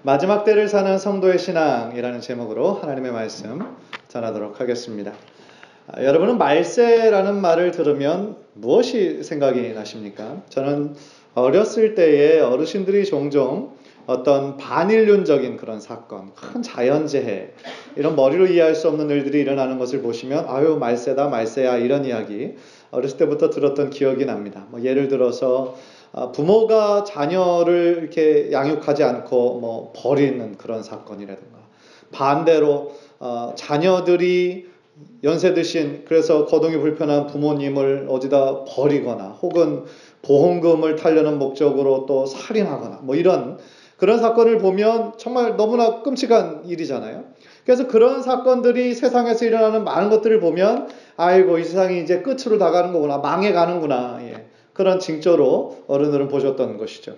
마지막 때를 사는 성도의 신앙이라는 제목으로 하나님의 말씀 전하도록 하겠습니다. 여러분은 말세라는 말을 들으면 무엇이 생각이 나십니까? 저는 어렸을 때에 어르신들이 종종 어떤 반인륜적인 그런 사건, 큰 자연재해, 이런 머리로 이해할 수 없는 일들이 일어나는 것을 보시면 아유 말세다 말세야 이런 이야기 어렸을 때부터 들었던 기억이 납니다. 예를 들어서 부모가 자녀를 이렇게 양육하지 않고 버리는 그런 사건이라든가, 반대로 자녀들이 연세 드신, 그래서 거동이 불편한 부모님을 어디다 버리거나 혹은 보험금을 타려는 목적으로 또 살인하거나 이런 그런 사건을 보면 정말 너무나 끔찍한 일이잖아요. 그래서 그런 사건들이 세상에서 일어나는 많은 것들을 보면 아이고 이 세상이 이제 끝으로 나가는 거구나, 망해가는구나, 그런 징조로 어른들은 보셨던 것이죠.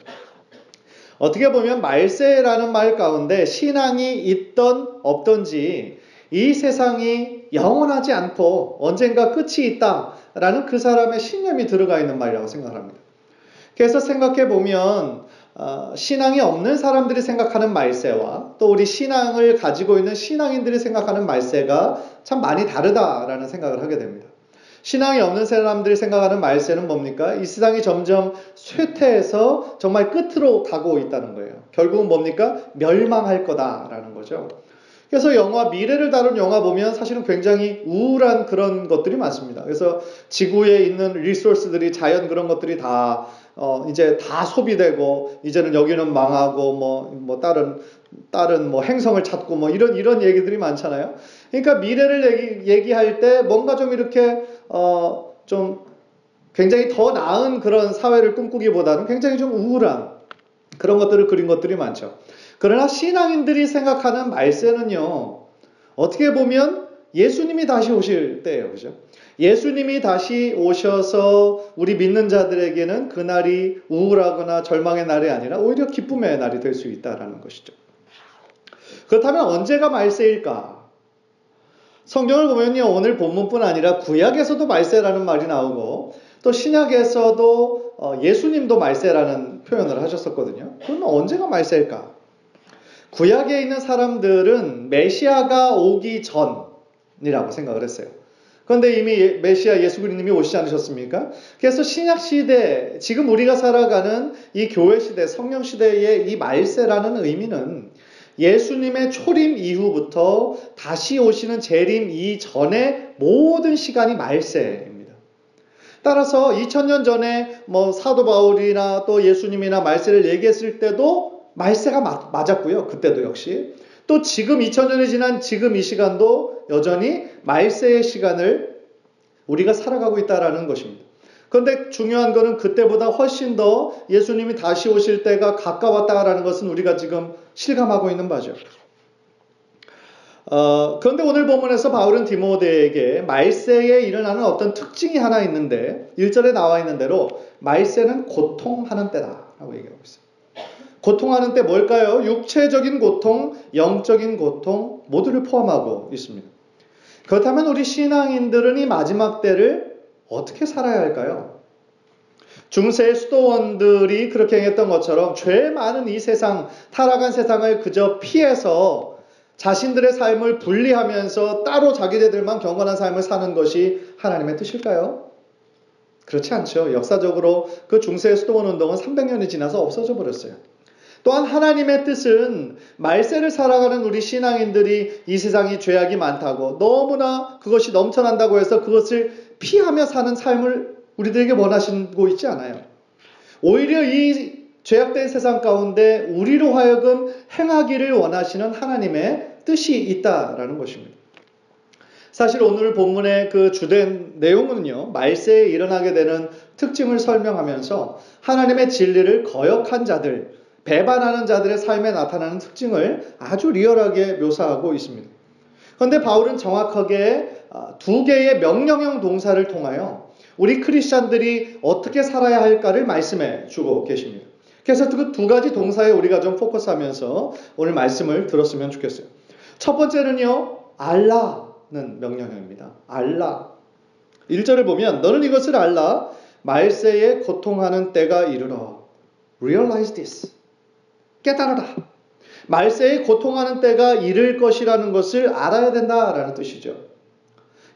어떻게 보면 말세라는 말 가운데 신앙이 있던 없던지 이 세상이 영원하지 않고 언젠가 끝이 있다라는 그 사람의 신념이 들어가 있는 말이라고 생각합니다. 그래서 생각해 보면 신앙이 없는 사람들이 생각하는 말세와 또 우리 신앙을 가지고 있는 신앙인들이 생각하는 말세가 참 많이 다르다라는 생각을 하게 됩니다. 신앙이 없는 사람들이 생각하는 말세는 뭡니까? 이 세상이 점점 쇠퇴해서 정말 끝으로 가고 있다는 거예요. 결국은 뭡니까? 멸망할 거다라는 거죠. 그래서 영화, 미래를 다룬 영화 보면 사실은 굉장히 우울한 그런 것들이 많습니다. 그래서 지구에 있는 리소스들이, 자연 그런 것들이 다 이제 다 소비되고 이제는 여기는 망하고 다른 행성을 찾고 이런 얘기들이 많잖아요. 그러니까 미래를 얘기할 때 뭔가 좀 이렇게 좀 굉장히 더 나은 그런 사회를 꿈꾸기보다는 굉장히 좀 우울한 그런 것들을 그린 것들이 많죠. 그러나 신앙인들이 생각하는 말세는요, 어떻게 보면 예수님이 다시 오실 때예요. 그죠? 예수님이 다시 오셔서 우리 믿는 자들에게는 그날이 우울하거나 절망의 날이 아니라 오히려 기쁨의 날이 될 수 있다는 것이죠. 그렇다면 언제가 말세일까? 성경을 보면요, 오늘 본문뿐 아니라 구약에서도 말세라는 말이 나오고 또 신약에서도 예수님도 말세라는 표현을 하셨었거든요. 그러면 언제가 말세일까? 구약에 있는 사람들은 메시아가 오기 전이라고 생각을 했어요. 그런데 이미 메시아 예수 그리스도님이 오시지 않으셨습니까? 그래서 신약 시대, 지금 우리가 살아가는 이 교회 시대, 성령 시대의 이 말세라는 의미는 예수님의 초림 이후부터 다시 오시는 재림 이전의 모든 시간이 말세입니다. 따라서 2000년 전에 사도 바울이나 또 예수님이나 말세를 얘기했을 때도 말세가 맞았고요. 그때도 역시. 또 지금 2000년이 지난 지금 이 시간도 여전히 말세의 시간을 우리가 살아가고 있다는 것입니다. 그런데 중요한 것은 그때보다 훨씬 더 예수님이 다시 오실 때가 가까웠다라는 것은 우리가 지금 실감하고 있는 바죠. 그런데 오늘 본문에서 바울은 디모데에게 말세에 일어나는 어떤 특징이 하나 있는데 1절에 나와 있는 대로 말세는 고통하는 때다라고 얘기하고 있어요. 고통하는 때 뭘까요? 육체적인 고통, 영적인 고통 모두를 포함하고 있습니다. 그렇다면 우리 신앙인들은 이 마지막 때를 어떻게 살아야 할까요? 중세의 수도원들이 그렇게 행했던 것처럼 죄 많은 이 세상, 타락한 세상을 그저 피해서 자신들의 삶을 분리하면서 따로 자기들만 경건한 삶을 사는 것이 하나님의 뜻일까요? 그렇지 않죠. 역사적으로 그 중세의 수도원 운동은 300년이 지나서 없어져 버렸어요. 또한 하나님의 뜻은 말세를 살아가는 우리 신앙인들이 이 세상이 죄악이 많다고 너무나 그것이 넘쳐난다고 해서 그것을 피하며 사는 삶을 우리들에게 원하시고 있지 않아요. 오히려 이 죄악된 세상 가운데 우리로 하여금 행하기를 원하시는 하나님의 뜻이 있다라는 것입니다. 사실 오늘 본문의 그 주된 내용은요, 말세에 일어나게 되는 특징을 설명하면서 하나님의 진리를 거역한 자들, 배반하는 자들의 삶에 나타나는 특징을 아주 리얼하게 묘사하고 있습니다. 그런데 바울은 정확하게 두 개의 명령형 동사를 통하여 우리 크리스찬들이 어떻게 살아야 할까를 말씀해 주고 계십니다. 그래서 그 두 가지 동사에 우리가 좀 포커스하면서 오늘 말씀을 들었으면 좋겠어요. 첫 번째는요, 알라는 명령형입니다. 알라. 1절을 보면 너는 이것을 알라. 말세에 고통하는 때가 이르러. Realize this. 깨달아라. 말세에 고통하는 때가 이를 것이라는 것을 알아야 된다라는 뜻이죠.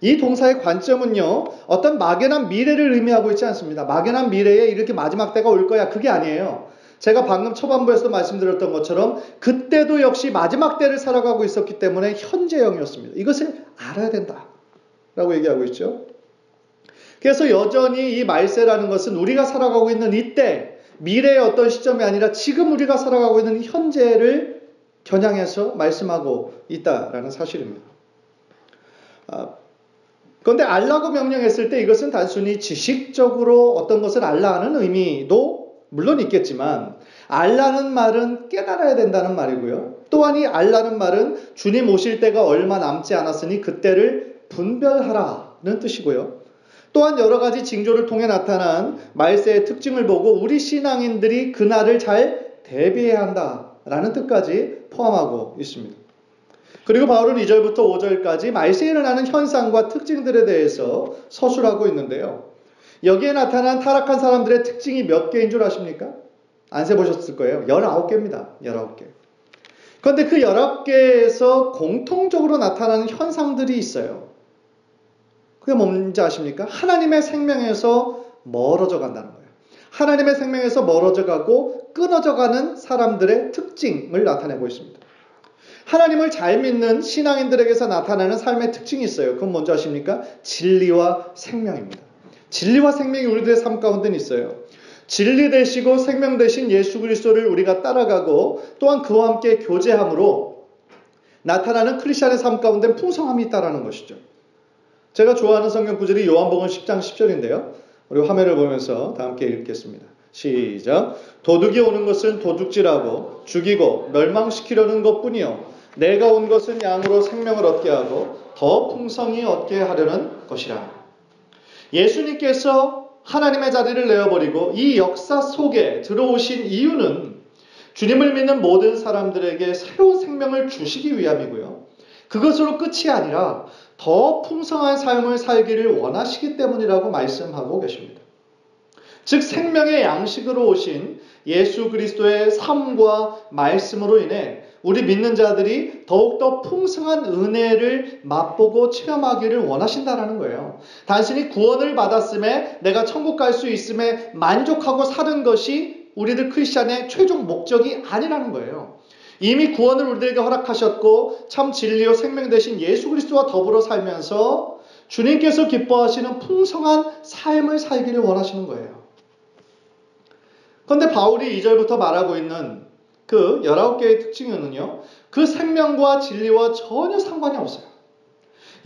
이 동사의 관점은요, 어떤 막연한 미래를 의미하고 있지 않습니다. 막연한 미래에 이렇게 마지막 때가 올 거야. 그게 아니에요. 제가 방금 초반부에서 말씀드렸던 것처럼 그때도 역시 마지막 때를 살아가고 있었기 때문에 현재형이었습니다. 이것을 알아야 된다라고 얘기하고 있죠. 그래서 여전히 이 말세라는 것은 우리가 살아가고 있는 이때, 미래의 어떤 시점이 아니라 지금 우리가 살아가고 있는 현재를 겨냥해서 말씀하고 있다라는 사실입니다. 그런데 알라고 명령했을 때 이것은 단순히 지식적으로 어떤 것을 알라 하는 의미도 물론 있겠지만, 알라는 말은 깨달아야 된다는 말이고요. 또한 이 알라는 말은 주님 오실 때가 얼마 남지 않았으니 그때를 분별하라는 뜻이고요. 또한 여러 가지 징조를 통해 나타난 말세의 특징을 보고 우리 신앙인들이 그날을 잘 대비해야 한다라는 뜻까지 포함하고 있습니다. 그리고 바울은 2절부터 5절까지 말세에 일어나는 현상과 특징들에 대해서 서술하고 있는데요. 여기에 나타난 타락한 사람들의 특징이 몇 개인 줄 아십니까? 안 세보셨을 거예요. 19개입니다. 19개. 그런데 그 19개에서 공통적으로 나타나는 현상들이 있어요. 그게 뭔지 아십니까? 하나님의 생명에서 멀어져 간다는 거예요. 하나님의 생명에서 멀어져 가고 끊어져 가는 사람들의 특징을 나타내고 있습니다. 하나님을 잘 믿는 신앙인들에게서 나타나는 삶의 특징이 있어요. 그건 뭔지 아십니까? 진리와 생명입니다. 진리와 생명이 우리들의 삶 가운데는 있어요. 진리 되시고 생명 되신 예수 그리스도를 우리가 따라가고 또한 그와 함께 교제함으로 나타나는 크리스천의 삶 가운데 풍성함이 있다는 것이죠. 제가 좋아하는 성경 구절이 요한복음 10장 10절인데요. 우리 화면을 보면서 다 함께 읽겠습니다. 시작. 도둑이 오는 것은 도둑질하고 죽이고 멸망시키려는 것뿐이요 내가 온 것은 양으로 생명을 얻게 하고 더 풍성히 얻게 하려는 것이라. 예수님께서 하나님의 자리를 내어버리고 이 역사 속에 들어오신 이유는 주님을 믿는 모든 사람들에게 새로운 생명을 주시기 위함이고요. 그것으로 끝이 아니라 더 풍성한 삶을 살기를 원하시기 때문이라고 말씀하고 계십니다. 즉 생명의 양식으로 오신 예수 그리스도의 삶과 말씀으로 인해 우리 믿는 자들이 더욱더 풍성한 은혜를 맛보고 체험하기를 원하신다라는 거예요. 단순히 구원을 받았음에 내가 천국 갈 수 있음에 만족하고 사는 것이 우리들 크리스찬의 최종 목적이 아니라는 거예요. 이미 구원을 우리들에게 허락하셨고 참 진리요 생명 되신 예수 그리스도와 더불어 살면서 주님께서 기뻐하시는 풍성한 삶을 살기를 원하시는 거예요. 그런데 바울이 2절부터 말하고 있는 그 19개의 특징은요, 그 생명과 진리와 전혀 상관이 없어요.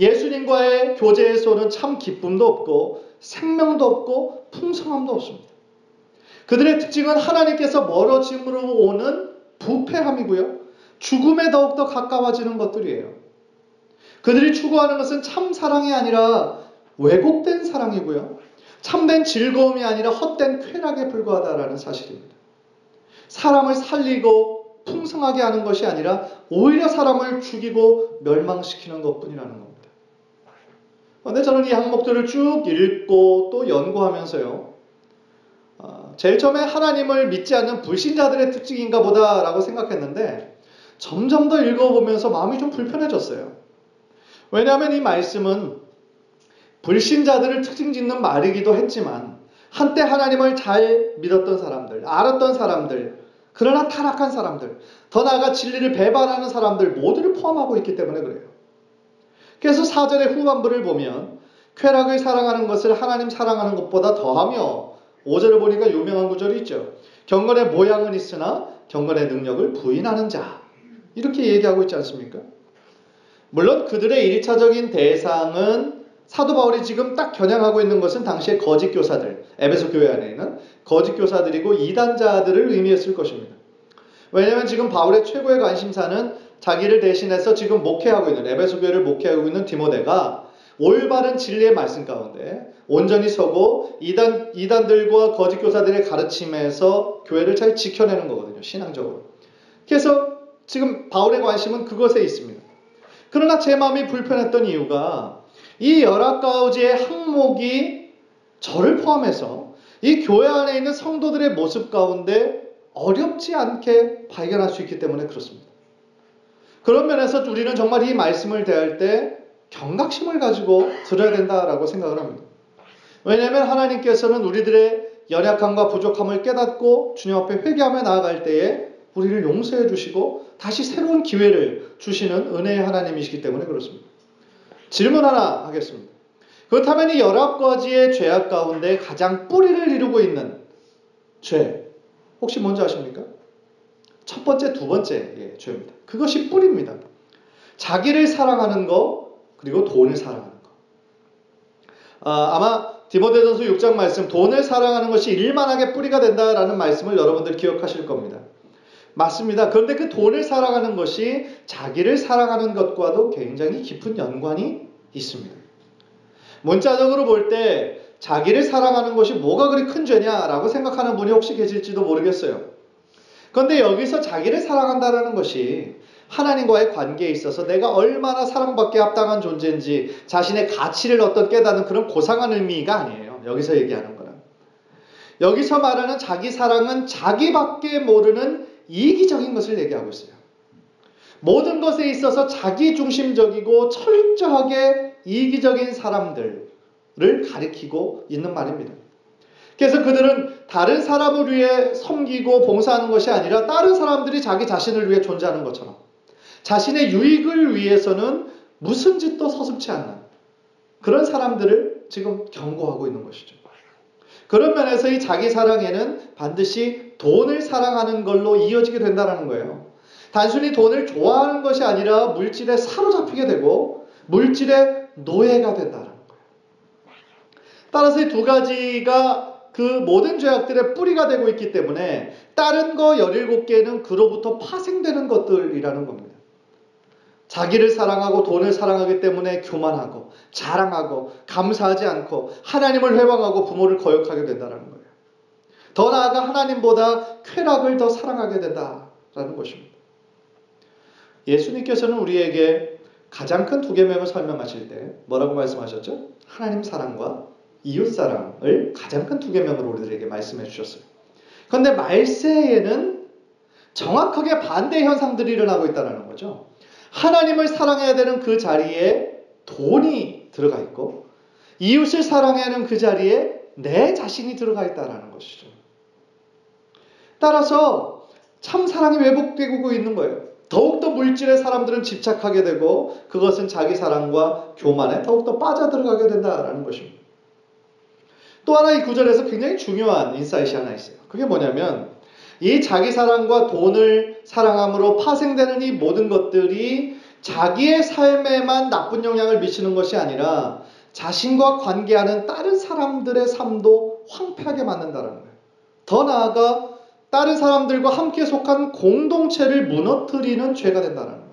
예수님과의 교제에서는 참 기쁨도 없고 생명도 없고 풍성함도 없습니다. 그들의 특징은 하나님께서 멀어짐으로 오는 부패함이고요. 죽음에 더욱더 가까워지는 것들이에요. 그들이 추구하는 것은 참 사랑이 아니라 왜곡된 사랑이고요. 참된 즐거움이 아니라 헛된 쾌락에 불과하다라는 사실입니다. 사람을 살리고 풍성하게 하는 것이 아니라 오히려 사람을 죽이고 멸망시키는 것뿐이라는 겁니다. 그런데 저는 이 항목들을 쭉 읽고 또 연구하면서요. 제일 처음에 하나님을 믿지 않는 불신자들의 특징인가 보다라고 생각했는데 점점 더 읽어보면서 마음이 좀 불편해졌어요. 왜냐하면 이 말씀은 불신자들을 특징 짓는 말이기도 했지만 한때 하나님을 잘 믿었던 사람들, 알았던 사람들, 그러나 타락한 사람들, 더 나아가 진리를 배반하는 사람들 모두를 포함하고 있기 때문에 그래요. 그래서 4절의 후반부를 보면 쾌락을 사랑하는 것을 하나님 사랑하는 것보다 더하며 5절을 보니까 유명한 구절이 있죠. 경건의 모양은 있으나 경건의 능력을 부인하는 자. 이렇게 얘기하고 있지 않습니까? 물론 그들의 1차적인 대상은 사도 바울이 지금 딱 겨냥하고 있는 것은 당시의 거짓 교사들, 에베소 교회 안에 있는 거짓 교사들이고 이단자들을 의미했을 것입니다. 왜냐하면 지금 바울의 최고의 관심사는 자기를 대신해서 지금 목회하고 있는 에베소 교회를 목회하고 있는 디모데가 올바른 진리의 말씀 가운데 온전히 서고 이단들과 거짓 교사들의 가르침에서 교회를 잘 지켜내는 거거든요. 신앙적으로. 그래서 지금 바울의 관심은 그것에 있습니다. 그러나 제 마음이 불편했던 이유가 이 19가지의 항목이 저를 포함해서 이 교회 안에 있는 성도들의 모습 가운데 어렵지 않게 발견할 수 있기 때문에 그렇습니다. 그런 면에서 우리는 정말 이 말씀을 대할 때 경각심을 가지고 들어야 된다라고 생각을 합니다. 왜냐하면 하나님께서는 우리들의 연약함과 부족함을 깨닫고 주님 앞에 회개하며 나아갈 때에 우리를 용서해 주시고 다시 새로운 기회를 주시는 은혜의 하나님이시기 때문에 그렇습니다. 질문 하나 하겠습니다. 그렇다면 이 19가지의 죄악 가운데 가장 뿌리를 이루고 있는 죄 혹시 뭔지 아십니까? 첫 번째, 두 번째 죄입니다. 그것이 뿌리입니다. 자기를 사랑하는 것, 그리고 돈을 사랑하는 것. 아마 디모데전서 6장 말씀, 돈을 사랑하는 것이 일만하게 뿌리가 된다라는 말씀을 여러분들 기억하실 겁니다. 맞습니다. 그런데 그 돈을 사랑하는 것이 자기를 사랑하는 것과도 굉장히 깊은 연관이 있습니다. 문자적으로 볼 때 자기를 사랑하는 것이 뭐가 그리 큰 죄냐라고 생각하는 분이 혹시 계실지도 모르겠어요. 그런데 여기서 자기를 사랑한다는 것이 하나님과의 관계에 있어서 내가 얼마나 사랑받기에 합당한 존재인지 자신의 가치를 어떤 깨닫는 그런 고상한 의미가 아니에요. 여기서 얘기하는 거는. 여기서 말하는 자기 사랑은 자기밖에 모르는 이기적인 것을 얘기하고 있어요. 모든 것에 있어서 자기중심적이고 철저하게 이기적인 사람들을 가리키고 있는 말입니다. 그래서 그들은 다른 사람을 위해 섬기고 봉사하는 것이 아니라 다른 사람들이 자기 자신을 위해 존재하는 것처럼 자신의 유익을 위해서는 무슨 짓도 서슴지 않는 그런 사람들을 지금 경고하고 있는 것이죠. 그런 면에서 이 자기 사랑에는 반드시 돈을 사랑하는 걸로 이어지게 된다는 거예요. 단순히 돈을 좋아하는 것이 아니라 물질에 사로잡히게 되고 물질의 노예가 된다는 거예요. 따라서 이 두 가지가 그 모든 죄악들의 뿌리가 되고 있기 때문에 다른 거 17개는 그로부터 파생되는 것들이라는 겁니다. 자기를 사랑하고 돈을 사랑하기 때문에 교만하고 자랑하고 감사하지 않고 하나님을 회방하고 부모를 거역하게 된다는 거예요. 더 나아가 하나님보다 쾌락을 더 사랑하게 된다라는 것입니다. 예수님께서는 우리에게 가장 큰 두 계명을 설명하실 때 뭐라고 말씀하셨죠? 하나님 사랑과 이웃 사랑을 가장 큰 두 계명으로 우리들에게 말씀해 주셨어요. 그런데 말세에는 정확하게 반대 현상들이 일어나고 있다는 거죠. 하나님을 사랑해야 되는 그 자리에 돈이 들어가 있고 이웃을 사랑해야 하는 그 자리에 내 자신이 들어가 있다는 것이죠. 따라서 참 사랑이 왜곡되고 있는 거예요. 더욱더 물질에 사람들은 집착하게 되고 그것은 자기 사랑과 교만에 더욱더 빠져들어가게 된다는 것입니다. 또 하나 이 구절에서 굉장히 중요한 인사이트이 하나 있어요. 그게 뭐냐면 이 자기 사랑과 돈을 사랑함으로 파생되는 이 모든 것들이 자기의 삶에만 나쁜 영향을 미치는 것이 아니라 자신과 관계하는 다른 사람들의 삶도 황폐하게 만든다는 거예요. 더 나아가 다른 사람들과 함께 속한 공동체를 무너뜨리는 죄가 된다는 거예요.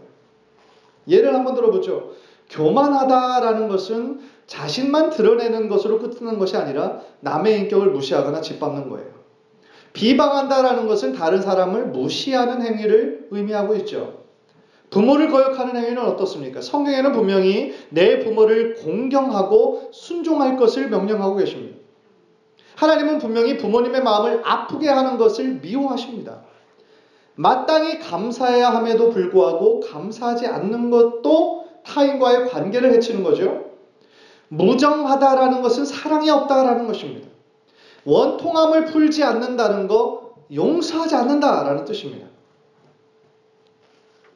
예를 한번 들어보죠. 교만하다라는 것은 자신만 드러내는 것으로 끝나는 것이 아니라 남의 인격을 무시하거나 짓밟는 거예요. 비방한다라는 것은 다른 사람을 무시하는 행위를 의미하고 있죠. 부모를 거역하는 행위는 어떻습니까? 성경에는 분명히 내 부모를 공경하고 순종할 것을 명령하고 계십니다. 하나님은 분명히 부모님의 마음을 아프게 하는 것을 미워하십니다. 마땅히 감사해야 함에도 불구하고 감사하지 않는 것도 타인과의 관계를 해치는 거죠. 무정하다라는 것은 사랑이 없다라는 것입니다. 원통함을 풀지 않는다는 거 용서하지 않는다라는 뜻입니다.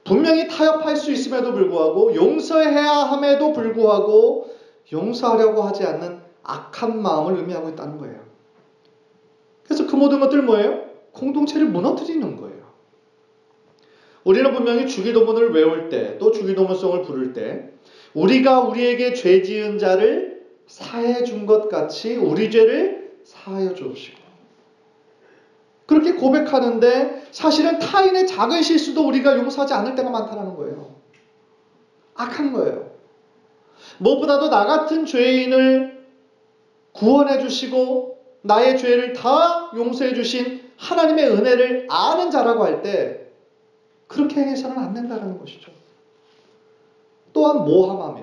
분명히 타협할 수 있음에도 불구하고 용서해야 함에도 불구하고 용서하려고 하지 않는 악한 마음을 의미하고 있다는 거예요. 그래서 그 모든 것들 뭐예요? 공동체를 무너뜨리는 거예요. 우리는 분명히 주기도문을 외울 때 또 주기도문송을 부를 때 우리가 우리에게 죄 지은 자를 사해 준 것 같이 우리 죄를 사하여 주옵시고 그렇게 고백하는데 사실은 타인의 작은 실수도 우리가 용서하지 않을 때가 많다는 거예요. 악한 거예요. 무엇보다도 나 같은 죄인을 구원해 주시고 나의 죄를 다 용서해 주신 하나님의 은혜를 아는 자라고 할 때 그렇게 해서는 안 된다는 것이죠. 또한 모함하며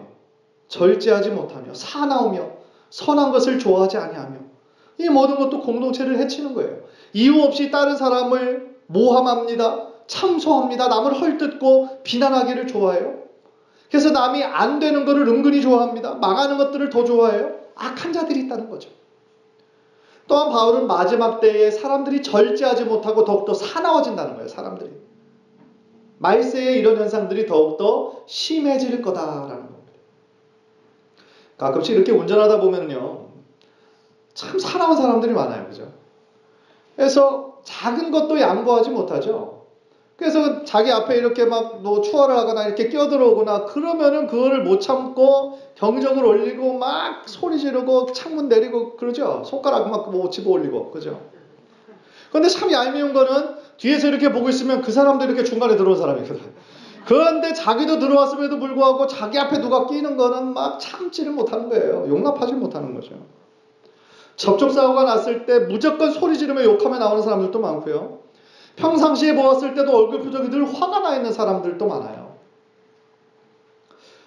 절제하지 못하며 사나우며 선한 것을 좋아하지 아니하며 이 모든 것도 공동체를 해치는 거예요. 이유 없이 다른 사람을 모함합니다. 참소합니다. 남을 헐뜯고 비난하기를 좋아해요. 그래서 남이 안 되는 것을 은근히 좋아합니다. 망하는 것들을 더 좋아해요. 악한 자들이 있다는 거죠. 또한 바울은 마지막 때에 사람들이 절제하지 못하고 더욱더 사나워진다는 거예요. 사람들이. 말세에 이런 현상들이 더욱더 심해질 거다라는 겁니다. 가끔씩 이렇게 운전하다 보면요, 참 사나운 사람들이 많아요. 그죠? 그래서 작은 것도 양보하지 못하죠. 그래서 자기 앞에 이렇게 막 뭐 추월을 하거나 이렇게 끼어들어오거나 그러면은 그거를 못 참고 경적을 올리고 막 소리 지르고 창문 내리고 그러죠. 손가락 막 뭐 집어 올리고. 그죠? 근데 참 얄미운 거는 뒤에서 이렇게 보고 있으면 그 사람도 이렇게 중간에 들어온 사람이거든. 그런데 자기도 들어왔음에도 불구하고 자기 앞에 누가 끼는 거는 막 참지를 못하는 거예요. 용납하지 못하는 거죠. 접촉사고가 났을 때 무조건 소리 지르며 욕하며 나오는 사람들도 많고요. 평상시에 보았을 때도 얼굴 표정이 늘 화가 나 있는 사람들도 많아요.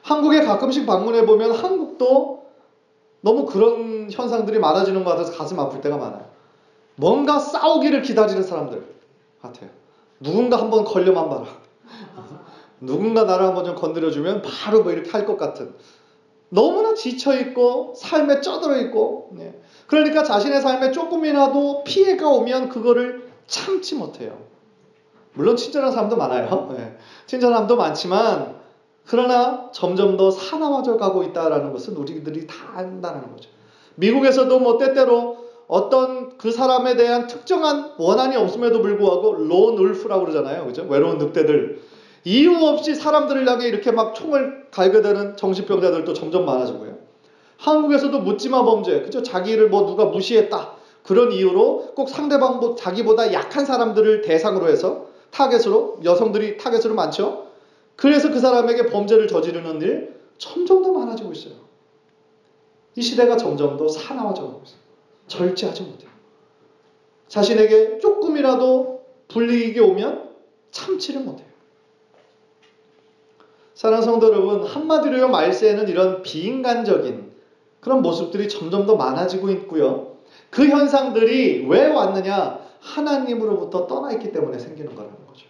한국에 가끔씩 방문해 보면 한국도 너무 그런 현상들이 많아지는 것 같아서 가슴 아플 때가 많아요. 뭔가 싸우기를 기다리는 사람들 같아요. 누군가 한번 걸려만 봐라. 누군가 나를 한번 좀 건드려주면 바로 뭐 이렇게 할 것 같은. 너무나 지쳐있고 삶에 쩌들어 있고 그러니까 자신의 삶에 조금이라도 피해가 오면 그거를 참지 못해요. 물론 친절한 사람도 많아요. 친절한 사람도 많지만 그러나 점점 더 사나워져 가고 있다는 것은 우리들이 다 안다는 거죠. 미국에서도 뭐 때때로 어떤 그 사람에 대한 특정한 원한이 없음에도 불구하고 론 울프라고 그러잖아요. 그죠? 외로운 늑대들. 이유 없이 사람들을 향해 이렇게 막 총을 갈겨대는 정신병자들도 점점 많아지고요. 한국에서도 묻지마 범죄, 그죠? 자기를 뭐 누가 무시했다. 그런 이유로 꼭 상대방 자기보다 약한 사람들을 대상으로 해서 타겟으로, 여성들이 타겟으로 많죠? 그래서 그 사람에게 범죄를 저지르는 일 점점 더 많아지고 있어요. 이 시대가 점점 더 사나워져 가고 있어요. 절제하지 못해요. 자신에게 조금이라도 불이익이 오면 참지를 못해요. 사랑하는 성도 여러분, 한마디로요 말세에는 이런 비인간적인 그런 모습들이 점점 더 많아지고 있고요. 그 현상들이 왜 왔느냐? 하나님으로부터 떠나 있기 때문에 생기는 거라는 거죠.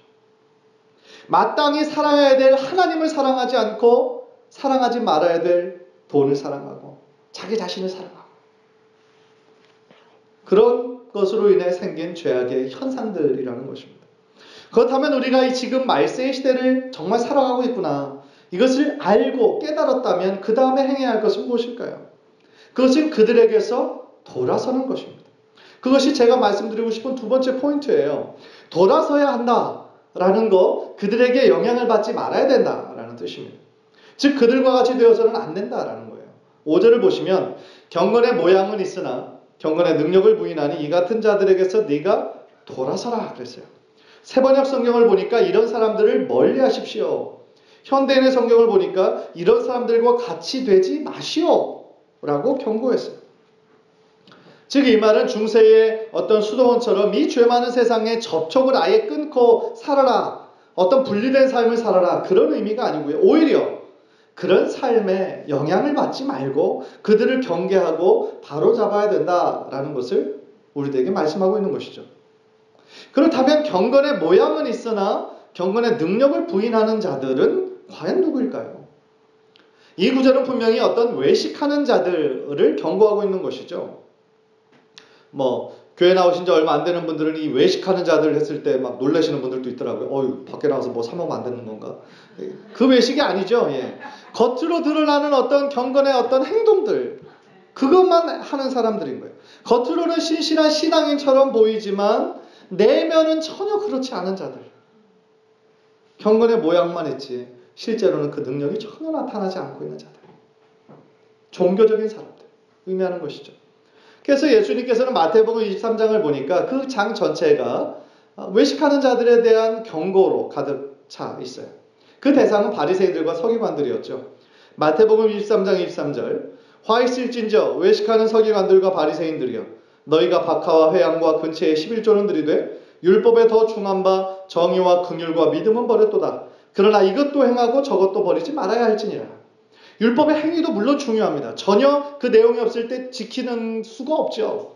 마땅히 살아야 될 하나님을 사랑하지 않고 사랑하지 말아야 될 돈을 사랑하고 자기 자신을 사랑하고 그런 것으로 인해 생긴 죄악의 현상들이라는 것입니다. 그렇다면 우리가 이 지금 말세의 시대를 정말 살아가고 있구나. 이것을 알고 깨달았다면 그 다음에 행해야 할 것은 무엇일까요? 그것은 그들에게서 돌아서는 것입니다. 그것이 제가 말씀드리고 싶은 두 번째 포인트예요. 돌아서야 한다라는 거, 그들에게 영향을 받지 말아야 된다라는 뜻입니다. 즉 그들과 같이 되어서는 안 된다라는 거예요. 5절을 보시면 경건의 모양은 있으나 경건의 능력을 부인하니 이 같은 자들에게서 네가 돌아서라 그랬어요. 세번역 성경을 보니까 이런 사람들을 멀리 하십시오. 현대인의 성경을 보니까 이런 사람들과 같이 되지 마시오 라고 경고했어요. 즉 이 말은 중세의 어떤 수도원처럼 이 죄 많은 세상에 접촉을 아예 끊고 살아라. 어떤 분리된 삶을 살아라. 그런 의미가 아니고요. 오히려 그런 삶에 영향을 받지 말고 그들을 경계하고 바로잡아야 된다라는 것을 우리들에게 말씀하고 있는 것이죠. 그렇다면 경건의 모양은 있으나 경건의 능력을 부인하는 자들은 과연 누구일까요? 이 구절은 분명히 어떤 외식하는 자들을 경고하고 있는 것이죠. 교회 나오신 지 얼마 안 되는 분들은 이 외식하는 자들 했을 때 막 놀라시는 분들도 있더라고요. 밖에 나가서 뭐 사 먹으면 안 되는 건가? 그 외식이 아니죠. 겉으로 드러나는 어떤 경건의 어떤 행동들, 그것만 하는 사람들인 거예요. 겉으로는 신실한 신앙인처럼 보이지만 내면은 전혀 그렇지 않은 자들. 경건의 모양만 있지 실제로는 그 능력이 전혀 나타나지 않고 있는 자들. 종교적인 사람들 의미하는 것이죠. 그래서 예수님께서는 마태복음 23장을 보니까 그 장 전체가 외식하는 자들에 대한 경고로 가득 차 있어요. 그 대상은 바리새인들과 서기관들이었죠. 마태복음 23장 23절 화 있을진저 외식하는 서기관들과 바리새인들이여 너희가 박하와 회양과 근처에 11조는 들이되 율법에 더 중한 바 정의와 긍휼과 믿음은 버렸도다. 그러나 이것도 행하고 저것도 버리지 말아야 할지니라. 율법의 행위도 물론 중요합니다. 전혀 그 내용이 없을 때 지키는 수가 없죠.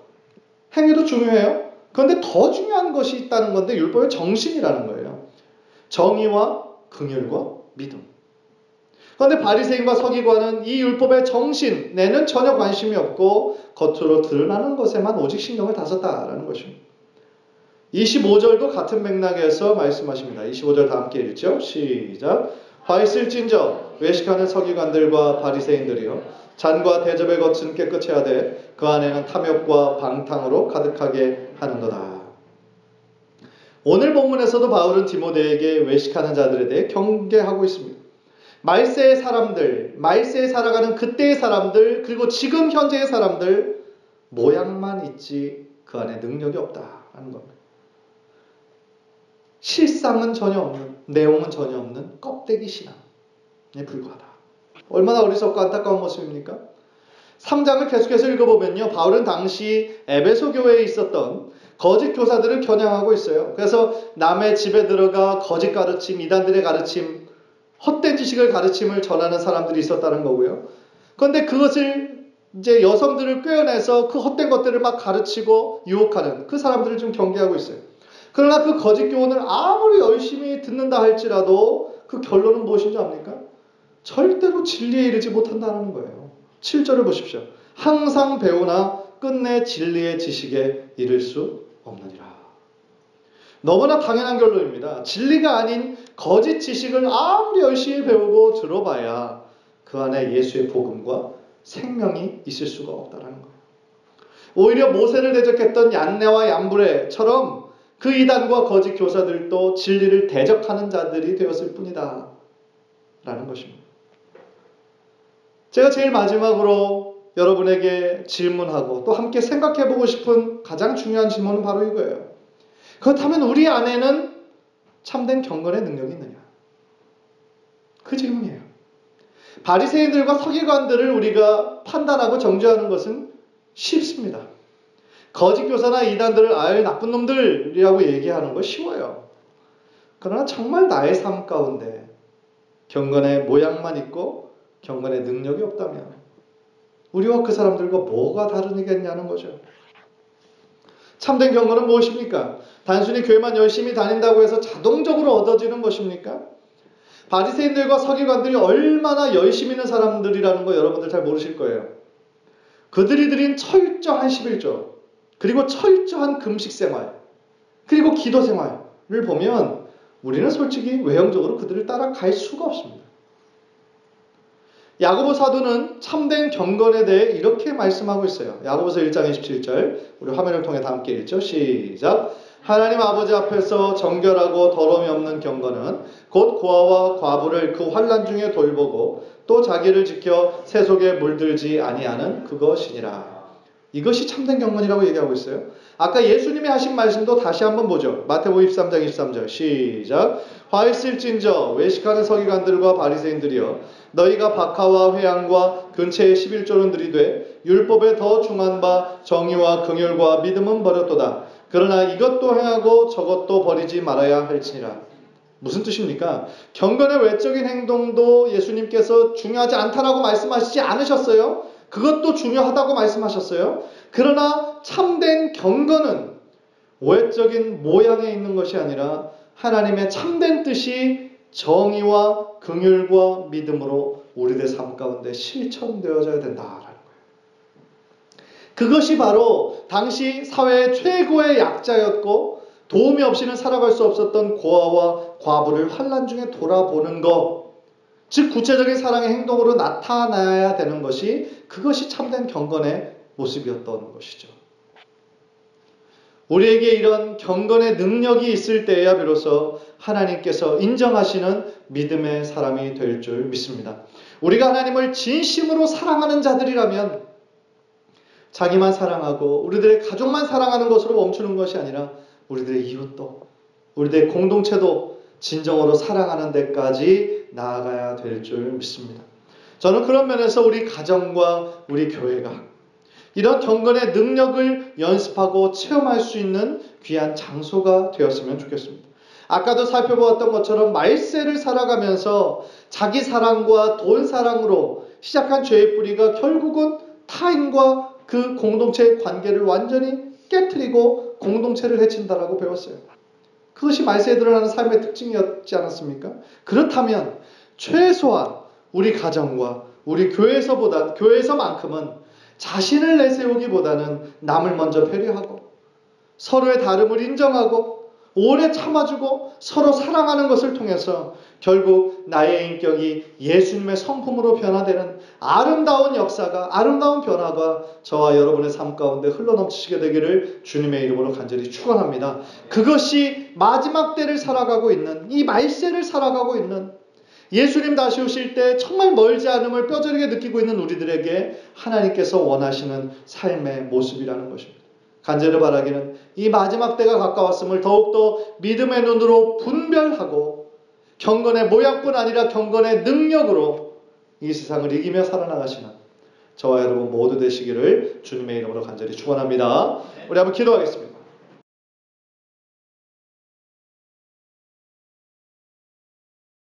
행위도 중요해요. 그런데 더 중요한 것이 있다는 건데 율법의 정신이라는 거예요. 정의와 긍휼과 믿음. 그런데 바리새인과 서기관은 이 율법의 정신에는 전혀 관심이 없고 겉으로 드러나는 것에만 오직 신경을 다 썼다라는 것입니다. 25절도 같은 맥락에서 말씀하십니다. 25절 다 함께 읽죠. 시작. 화 있을진저 외식하는 서기관들과 바리새인들이여 잔과 대접의 겉은 깨끗이 하되 그 안에는 탐욕과 방탕으로 가득하게 하는도다. 오늘 본문에서도 바울은 디모데에게 외식하는 자들에 대해 경계하고 있습니다. 말세의 사람들, 말세에 살아가는 그때의 사람들, 그리고 지금 현재의 사람들 모양만 있지 그 안에 능력이 없다라는 겁니다. 실상은 전혀 없는, 내용은 전혀 없는 껍데기 신앙에 불과하다. 얼마나 어리석고 안타까운 모습입니까? 3장을 계속해서 읽어보면요, 바울은 당시 에베소 교회에 있었던 거짓 교사들을 겨냥하고 있어요. 그래서 남의 집에 들어가 거짓 가르침, 이단들의 가르침, 헛된 지식을 가르침을 전하는 사람들이 있었다는 거고요. 그런데 그것을 이제 여성들을 꿰어내서 그 헛된 것들을 막 가르치고 유혹하는 그 사람들을 좀 경계하고 있어요. 그러나 그 거짓 교훈을 아무리 열심히 듣는다 할지라도 그 결론은 무엇인지 압니까? 절대로 진리에 이르지 못한다는 거예요. 7절을 보십시오. 항상 배우나 끝내 진리의 지식에 이를 수 없느니라. 너무나 당연한 결론입니다. 진리가 아닌 거짓 지식을 아무리 열심히 배우고 들어봐야 그 안에 예수의 복음과 생명이 있을 수가 없다는 거예요. 오히려 모세를 대적했던 얀네와 얀브레처럼 그 이단과 거짓 교사들도 진리를 대적하는 자들이 되었을 뿐이다 라는 것입니다. 제가 제일 마지막으로 여러분에게 질문하고 또 함께 생각해보고 싶은 가장 중요한 질문은 바로 이거예요. 그렇다면 우리 안에는 참된 경건의 능력이 있느냐? 그 질문이에요. 바리새인들과 서기관들을 우리가 판단하고 정죄하는 것은 쉽습니다. 거짓 교사나 이단들을 아유 나쁜 놈들이라고 얘기하는 거 쉬워요. 그러나 정말 나의 삶 가운데 경건의 모양만 있고 경건의 능력이 없다면 우리와 그 사람들과 뭐가 다르겠냐는 거죠. 참된 경건은 무엇입니까? 단순히 교회만 열심히 다닌다고 해서 자동적으로 얻어지는 것입니까? 바리새인들과 서기관들이 얼마나 열심히 있는 사람들이라는 거 여러분들 잘 모르실 거예요. 그들이 드린 철저한 11조 그리고 철저한 금식 생활 그리고 기도 생활을 보면 우리는 솔직히 외형적으로 그들을 따라갈 수가 없습니다. 야고보 사도는 참된 경건에 대해 이렇게 말씀하고 있어요. 야고보서 1장 27절 우리 화면을 통해 다 함께 읽죠. 시작. 하나님 아버지 앞에서 정결하고 더러움이 없는 경건은 곧 고아와 과부를 그 환난 중에 돌보고 또 자기를 지켜 세속에 물들지 아니하는 그것이니라. 이것이 참된 경건이라고 얘기하고 있어요. 아까 예수님이 하신 말씀도 다시 한번 보죠. 마태복음 23장 23절 시작. 화 있을진저 외식하는 서기관들과 바리새인들이여 너희가 박하와 회양과 근처의 11조는 들이되 율법에 더 중한 바 정의와 긍휼과 믿음은 버렸도다. 그러나 이것도 행하고 저것도 버리지 말아야 할지니라. 무슨 뜻입니까? 경건의 외적인 행동도 예수님께서 중요하지 않다라고 말씀하시지 않으셨어요. 그것도 중요하다고 말씀하셨어요. 그러나 참된 경건은 외적인 모양에 있는 것이 아니라 하나님의 참된 뜻이 정의와 긍휼과 믿음으로 우리들의 삶 가운데 실천되어져야 된다라는 거예요. 그것이 바로 당시 사회의 최고의 약자였고 도움이 없이는 살아갈 수 없었던 고아와 과부를 환난 중에 돌아보는 것, 즉 구체적인 사랑의 행동으로 나타나야 되는 것이 그것이 참된 경건의 모습이었던 것이죠. 우리에게 이런 경건의 능력이 있을 때에야 비로소 하나님께서 인정하시는 믿음의 사람이 될 줄 믿습니다. 우리가 하나님을 진심으로 사랑하는 자들이라면 자기만 사랑하고 우리들의 가족만 사랑하는 것으로 멈추는 것이 아니라 우리들의 이웃도 우리들의 공동체도 진정으로 사랑하는 데까지 나아가야 될 줄 믿습니다. 저는 그런 면에서 우리 가정과 우리 교회가 이런 경건의 능력을 연습하고 체험할 수 있는 귀한 장소가 되었으면 좋겠습니다. 아까도 살펴보았던 것처럼 말세를 살아가면서 자기 사랑과 돈 사랑으로 시작한 죄의 뿌리가 결국은 타인과 그 공동체의 관계를 완전히 깨트리고 공동체를 해친다라고 배웠어요. 그것이 말세에 드러나는 삶의 특징이었지 않았습니까? 그렇다면 최소한 우리 가정과 우리 교회에서만큼은 자신을 내세우기보다는 남을 먼저 배려하고 서로의 다름을 인정하고 오래 참아주고 서로 사랑하는 것을 통해서 결국 나의 인격이 예수님의 성품으로 변화되는 아름다운 역사가, 아름다운 변화가 저와 여러분의 삶 가운데 흘러넘치게 되기를 주님의 이름으로 간절히 축원합니다. 그것이 마지막 때를 살아가고 있는, 이 말세를 살아가고 있는, 예수님 다시 오실 때 정말 멀지 않음을 뼈저리게 느끼고 있는 우리들에게 하나님께서 원하시는 삶의 모습이라는 것입니다. 간절히 바라기는 이 마지막 때가 가까웠음을 더욱더 믿음의 눈으로 분별하고 경건의 모양뿐 아니라 경건의 능력으로 이 세상을 이기며 살아나가시는 저와 여러분 모두 되시기를 주님의 이름으로 간절히 축원합니다. 우리 한번 기도하겠습니다.